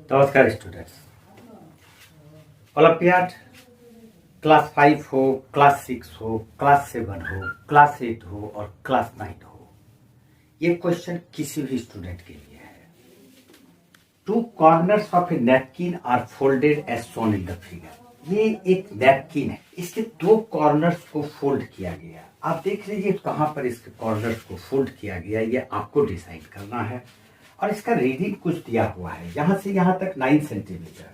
नमस्कार students. Olympiad class 5 हो, class 6 हो, क्लास 7 हो, क्लास 8 हो और क्लास 9 हो, ये क्वेश्चन किसी भी स्टूडेंट के लिए है। Two corners of a napkin are folded as shown in the figure. ये एक नैपकिन है, इसके दो कॉर्नर्स को फोल्ड किया गया। आप देख लीजिए कहां पर इसके कॉर्नर्स को फोल्ड किया गया, ये आपको डिसाइड करना है। और इसका रीडिंग कुछ दिया हुआ है, यहां से यहां तक 9 सेंटीमीटर,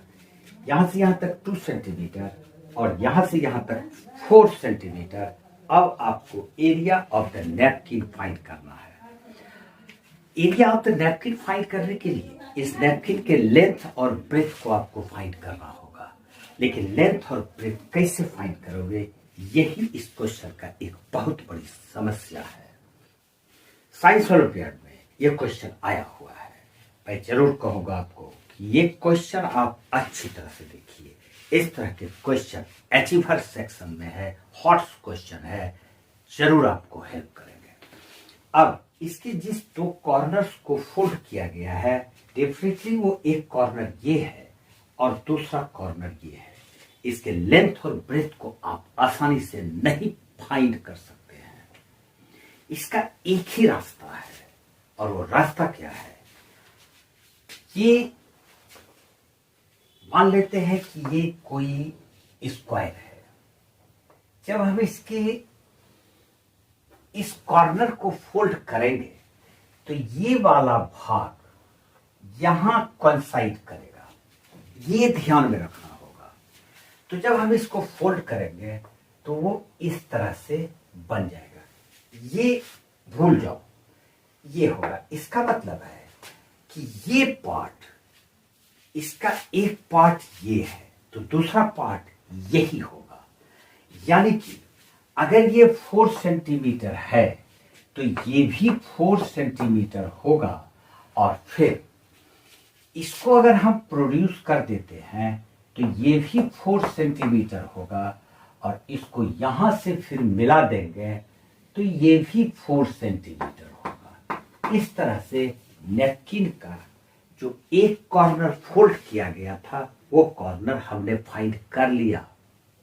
यहां से यहां तक 2 सेंटीमीटर और यहां से यहां तक 4 सेंटीमीटर। अब आपको area of the napkin find करना है। Area of the napkin find करने के लिए इस नैपकिन के लेंथ और ब्रेथ को आपको फाइंड करना होगा। लेकिन लेंथ और ब्रेथ कैसे फाइंड करोगे, यही इस क्वेश्चन का एक बहुत बड़ी समस्या है। साइंस ओलंपियाड में यह क्वेश्चन आया हुआ है। मैं जरूर कहूंगा आपको कि ये क्वेश्चन आप अच्छी तरह से देखिए। इस तरह के क्वेश्चन अचीवर सेक्शन में है, हॉट क्वेश्चन है, जरूर आपको हेल्प करेंगे। अब इसके जिस दो कॉर्नर्स को फोल्ड किया गया है, डेफिनेटली वो एक कॉर्नर ये है और दूसरा कॉर्नर ये है। इसके लेंथ और ब्रेथ को आप आसानी से नहीं फाइंड कर सकते हैं। इसका एक ही रास्ता है और वो रास्ता क्या है, ये मान लेते हैं कि ये कोई स्क्वायर है। जब हम इसके इस कॉर्नर को फोल्ड करेंगे तो ये वाला भाग यहां कोइंसाइड करेगा, ये ध्यान में रखना होगा। तो जब हम इसको फोल्ड करेंगे तो वो इस तरह से बन जाएगा। ये भूल जाओ, ये होगा। इसका मतलब है कि ये पार्ट, इसका एक पार्ट ये है तो दूसरा पार्ट यही होगा। यानी कि अगर ये 4 सेंटीमीटर है तो ये भी 4 सेंटीमीटर होगा। और फिर इसको अगर हम प्रोड्यूस कर देते हैं तो ये भी 4 सेंटीमीटर होगा और इसको यहां से फिर मिला देंगे तो ये भी 4 सेंटीमीटर होगा। इस तरह से नैपकिन का जो एक कॉर्नर फोल्ड किया गया था वो कॉर्नर हमने फाइंड कर लिया।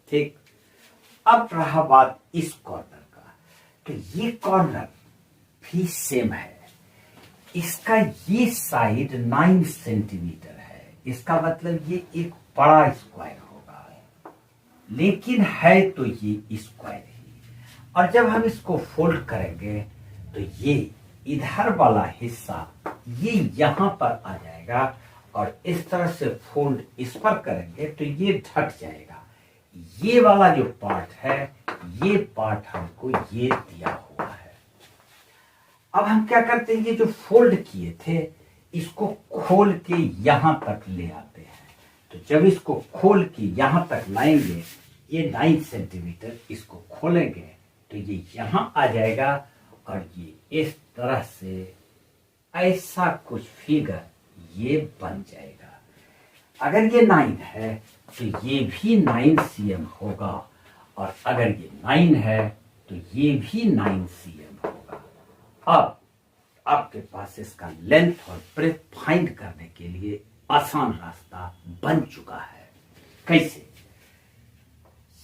ठीक, अब रहा बात इस कॉर्नर का, तो ये कॉर्नर भी सेम है। इसका ये साइड 9 सेंटीमीटर है, इसका मतलब ये एक बड़ा स्क्वायर होगा, लेकिन है तो ये स्क्वायर ही। और जब हम इसको फोल्ड करेंगे तो ये इधर वाला हिस्सा ये यहां पर आ जाएगा और इस तरह से फोल्ड इस पर करेंगे तो ये ढक जाएगा। ये वाला जो पार्ट है, ये पार्ट हमको ये दिया हुआ है। अब हम क्या करते हैं, ये जो फोल्ड किए थे इसको खोल के यहां तक ले आते हैं। तो जब इसको खोल के यहां तक लाएंगे, ये 9 सेंटीमीटर, इसको खोलेंगे तो ये यहां आ जाएगा और ये इस तरह से ऐसा कुछ फिगर ये बन जाएगा। अगर ये 9 है तो ये भी 9 cm होगा और अगर ये 9 है तो ये भी 9 cm होगा। अब आपके पास इसका लेंथ और ब्रेथ फाइंड करने के लिए आसान रास्ता बन चुका है। कैसे?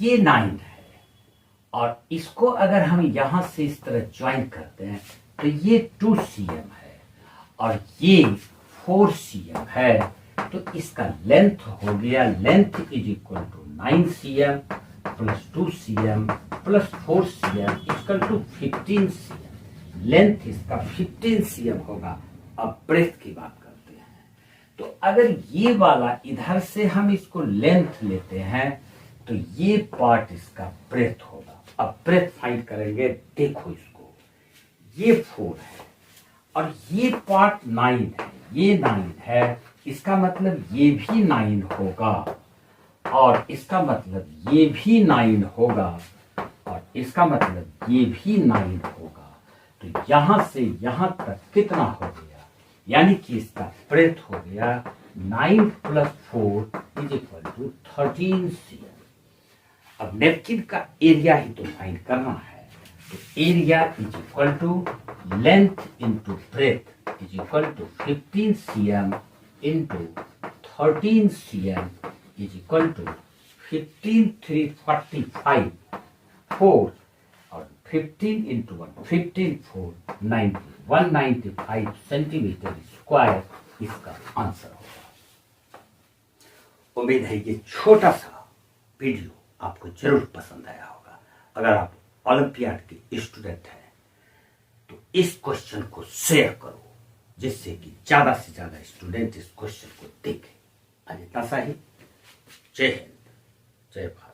ये 9 है और इसको अगर हम यहां से इस तरह ज्वाइन करते हैं तो ये 2 cm है और ये 4 cm है। तो इसका लेंथ हो गया, length is equal to 9 cm plus 2 cm plus 4 cm equal to 15 cm। Length इसका 15 cm होगा। अब ब्रेथ की बात करते हैं, तो अगर ये वाला इधर से हम इसको लेंथ लेते हैं तो ये पार्ट इसका ब्रेथ होगा। अब ब्रेथ फाइंड करेंगे, देखो इसको, ये 4 है और ये पार्ट 9 है, ये 9 है, इसका मतलब ये भी 9 होगा और इसका मतलब ये भी 9 होगा और इसका मतलब ये भी 9 होगा। तो यहां से यहां तक कितना हो गया, यानी कि इसका ब्रेथ हो गया 9 plus 4 is equal to 13 cm। अब नैपकिन का एरिया ही तो फाइंड करना है, तो area is equal to length into breadth is equal to 15 cm into 13Cl is equal to 15,345 4 और 15 into 1 15 4 90 195 सेंटीमीटर स्क्वायर इसका आंसर होगा। उम्मीद है ये छोटा सा वीडियो आपको जरूर पसंद आया होगा। अगर आप ओलंपियाड के स्टूडेंट हैं तो इस क्वेश्चन को शेयर करो, जिससे कि ज्यादा से ज्यादा स्टूडेंट इस क्वेश्चन को देखें। आज इतना सा ही। जय हिंद, जय भारत।